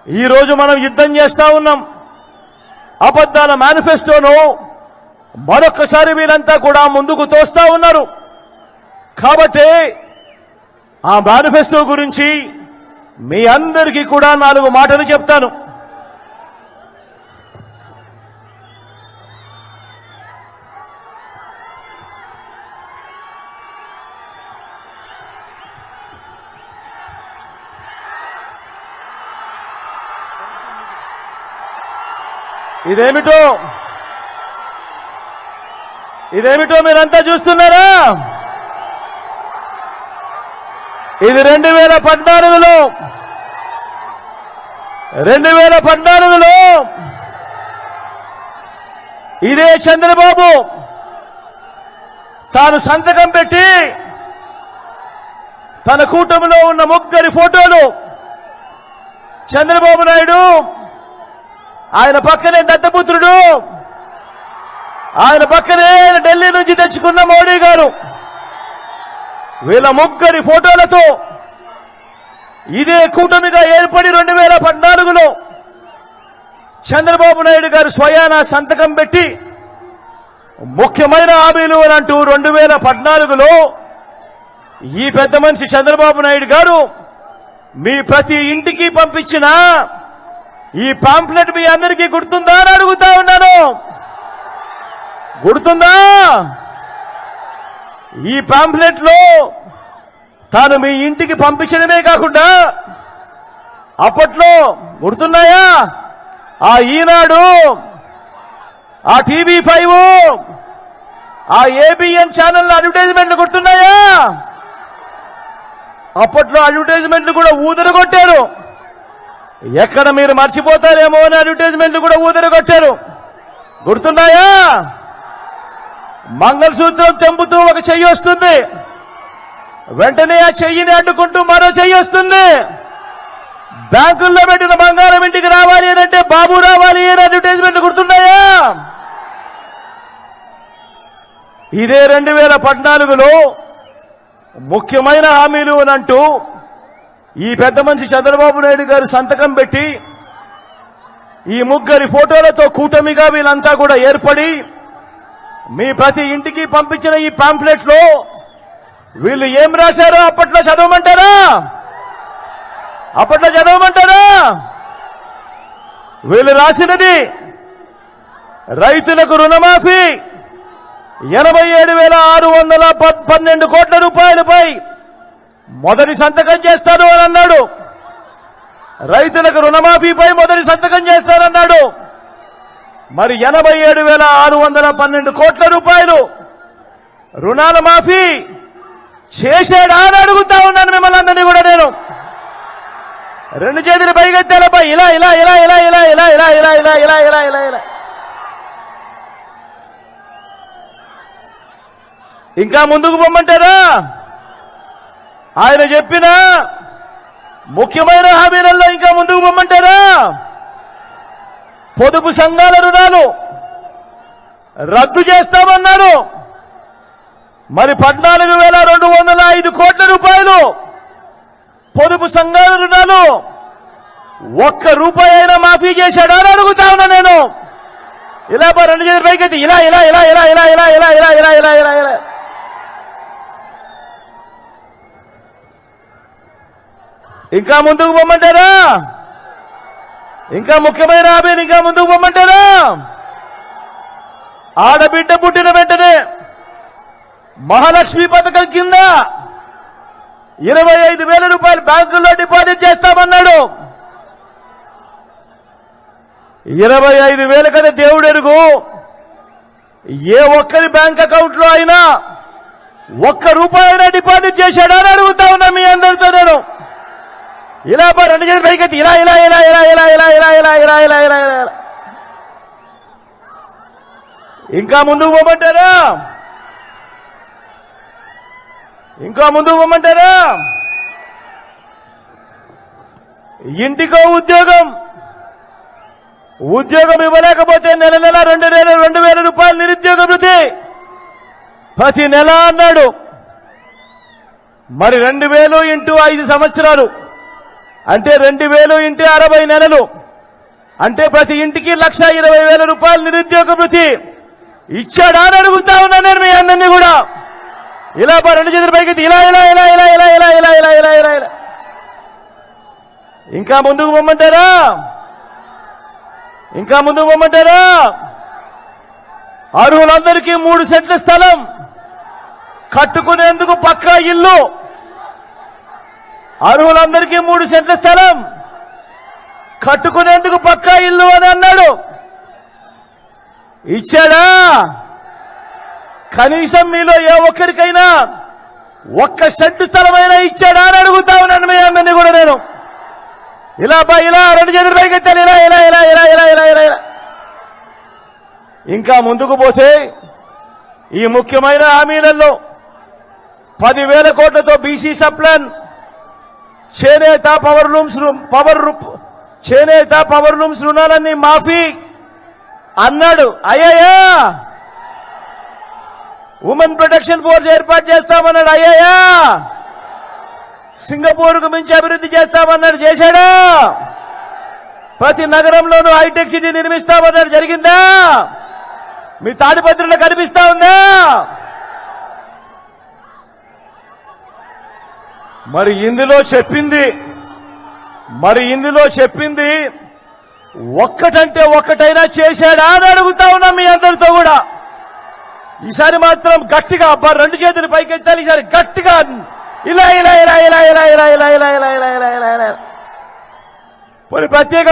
ఈ రోజు మనం యుద్ధం చేస్తా ఉన్నాం. అబద్ధాల మేనిఫెస్టోను మరొకసారి వీరంతా కూడా ముందుకు తోస్తా ఉన్నారు. కాబట్టి ఆ మేనిఫెస్టో గురించి మీ అందరికీ కూడా 4 మాటలు చెప్తాను. ఇదేమిటో మీరంతా చూస్తున్నారా? ఇది 2014లో ఇదే చంద్రబాబు తాను సంతకం పెట్టి తన కూటమిలో ఉన్న ముగ్గురి ఫోటోలు, చంద్రబాబు నాయుడు, ఆయన పక్కనే దత్తపుత్రుడు, ఆయన పక్కనే ఢిల్లీ నుంచి తెచ్చుకున్న మోడీ గారు, వీళ్ళ ముగ్గురి ఫోటోలతో ఇదే కూటమిగా ఏర్పడి 2014లో చంద్రబాబు నాయుడు గారు స్వయానా సంతకం పెట్టి ముఖ్యమైన హామీలు అని అంటూ 2014లో ఈ పెద్ద మనిషి చంద్రబాబు నాయుడు గారు మీ ప్రతి ఇంటికి పంపించిన ఈ పాంఫ్లెట్ మీ అందరికీ గుర్తుందా అని అడుగుతా ఉన్నాను. గుర్తుందా? ఈ పాంఫ్లెట్ లో తాను మీ ఇంటికి పంపించడమే కాకుండా అప్పట్లో గుర్తున్నాయా? ఆ ఈనాడు, ఆ TV5, ఆ ABN ఛానల్ అడ్వర్టైజ్మెంట్లు గుర్తున్నాయా? అప్పట్లో అడ్వర్టైజ్మెంట్లు కూడా ఊదరగొట్టారు. ఎక్కడ మీరు మర్చిపోతారేమో అని అడ్వర్టైజ్మెంట్లు కూడా ఊదరగొట్టారు. గుర్తున్నాయా? మంగళసూత్రం తెంపుతూ ఒక చెయ్యి వస్తుంది, వెంటనే ఆ చెయ్యిని అడ్డుకుంటూ మరో చెయ్యి వస్తుంది. బ్యాంకుల్లో పెట్టిన బంగారం ఇంటికి రావాలి అంటే బాబు రావాలి అని అడ్వర్టైజ్మెంట్ గుర్తున్నాయా? ఇదే 2014లో ముఖ్యమైన హామీలు అని అంటూ ఈ పెద్ద మనిషి చంద్రబాబు నాయుడు గారు సంతకం పెట్టి ఈ ముగ్గురి ఫోటోలతో కూటమిగా వీళ్ళంతా కూడా ఏర్పడి మీ ప్రతి ఇంటికి పంపించిన ఈ పాంఫ్లెట్ లో వీళ్ళు ఏం రాశారో అప్పట్లో చదవమంటారా? వీళ్ళు రాసినది రైతులకు రుణమాఫీ 87,612 కోట్ల రూపాయలపై మొదటి సంతకం చేస్తాను అని అన్నాడు. రైతులకు రుణమాఫీపై మొదటి సంతకం చేస్తారన్నాడు. మరి 87,612 కోట్ల రూపాయలు రుణాల మాఫీ చేశాడా అని అడుగుతా ఉన్నాను మిమ్మల్ని అందరినీ కూడా. నేను 2 చేతులు పైకెత్తాలపై ఇలా ఇలా ఇలా ఇలా ఇలా ఇలా ఇలా ఇలా ఇలా ఇలా ఇలా ఇలా ఇలా ఇంకా ముందుకు పొమ్మంటారా? ఆయన చెప్పిన ముఖ్యమైన హామీలలో ఇంకా ముందుకు పొమ్మంటారా? పొదుపు సంఘాల రుణాలు రద్దు చేస్తామన్నారు. మరి 14,205 కోట్ల రూపాయలు పొదుపు సంఘాల రుణాలు ఒక్క రూపాయి అయినా మాఫీ చేశాడా అని అడుగుతా ఉన్నా నేను. ఇలా 2 చేతుల పైకెత్తి ఇలా ఇలా ఇలా ఇలా ఇలా ఇలా ఇలా ఇలా ఇలా ఇలా ఇలా ఇలా ఇంకా ముందుకు పొమ్మంటారా? ఇంకా ముఖ్యమైన హామీని ఇంకా ముందుకు పొమ్మంటారా? ఆడబిడ్డ పుట్టిన వెంటనే మహాలక్ష్మి పథకం కింద 25,000 రూపాయలు బ్యాంకుల్లో డిపాజిట్ చేస్తామన్నాడు. 25,000 కదా దేవుడు ఎరుగు. ఏ ఒక్కరి బ్యాంక్ అకౌంట్ లో అయినా ఒక్క రూపాయి అయినా డిపాజిట్ చేశాడా అని అడుగుతా ఉన్నా మీ అందరితో నేను. ఇలా 2 చేతులు పైకెత్తి ఇలా ఇలా ఇలా ఇలా ఇలా ఇలా ఇలా ఇలా ఇలా ఇలా ఇలా ఇలా ఇంకా ముందుకు పోమంటారా? ఇంకా ముందుకు పోమంటారా? ఇంటికో ఉద్యోగం ఇవ్వలేకపోతే నెల 2,000 రూపాయలు నిరుద్యోగ వృత్తి ప్రతి నెల అన్నాడు. మరి 2,000 × 5 సంవత్సరాలు అంటే 2000 ఇంటి 60 నెలలు అంటే ప్రతి ఇంటికి 1,20,000 రూపాయలు నిరుద్యోగ భృతి ఇచ్చాడా అని అడుగుతా ఉన్నా నేను మీ అందరినీ కూడా. ఇలా రెండు చేతుల పైకి ఇలా ఇలా ఇలా ఇలా ఇలా ఇలా ఇలా ఇలా ఇలా ఇలా ఇలా ఇంకా ముందుకు పొమ్మంటారా? ఇంకా ముందుకు పొమ్మంటారా? అర్హులందరికీ 3 సెంట్ల స్థలం కట్టుకునేందుకు పక్కా ఇల్లు. అర్హులందరికీ 3 సెంట్ల స్థలం కట్టుకునేందుకు పక్కా ఇల్లు అని అన్నాడు. ఇచ్చాడా? కనీసం మీలో ఏ ఒక్కరికైనా 1 సెంటు స్థలమైనా ఇచ్చాడా అని అడుగుతా ఉన్నాను మీ అందరినీ కూడా నేను. ఇలా ఇలా 2 చేతుల పైకి ఎత్తాను ఇలా ఇలా ఇలా ఇలా ఇలా ఇలా ఇలా ఇలా. ఇంకా ముందుకు పోతే ఈ ముఖ్యమైన హామీలలో 10,000 కోట్లతో బీసీ సప్లాన్, చేనేత పవర్ లూమ్స్ రుణాలన్నీ మాఫీ అన్నాడు. అయ్యాయా? ఉమెన్ ప్రొటెక్షన్ ఫోర్స్ ఏర్పాటు చేస్తామన్నాడు. అయ్యాయా? సింగపూర్కు మించి అభివృద్ధి చేస్తామన్నాడు. చేశాడా? ప్రతి నగరంలోనూ హైటెక్ సిటీ నిర్మిస్తామన్నాడు. జరిగిందా? మీ తాడిపత్రిలో కనిపిస్తా ఉందా? మరి ఇందులో చెప్పింది ఒక్కటంటే ఒక్కటైనా చేశాడా అని అడుగుతా ఉన్నా మీ అందరితో కూడా. ఈసారి మాత్రం గట్టిగా 2 చేతులు పైకెత్తాలి. ఈసారి గట్టిగా ఇలా ఇలా ఇలా ఇలా ఇలా ఇలా ఇలా ఇలా ఇలా ఇలా ఇలా ఇలా ఇలా ప్రత్యేక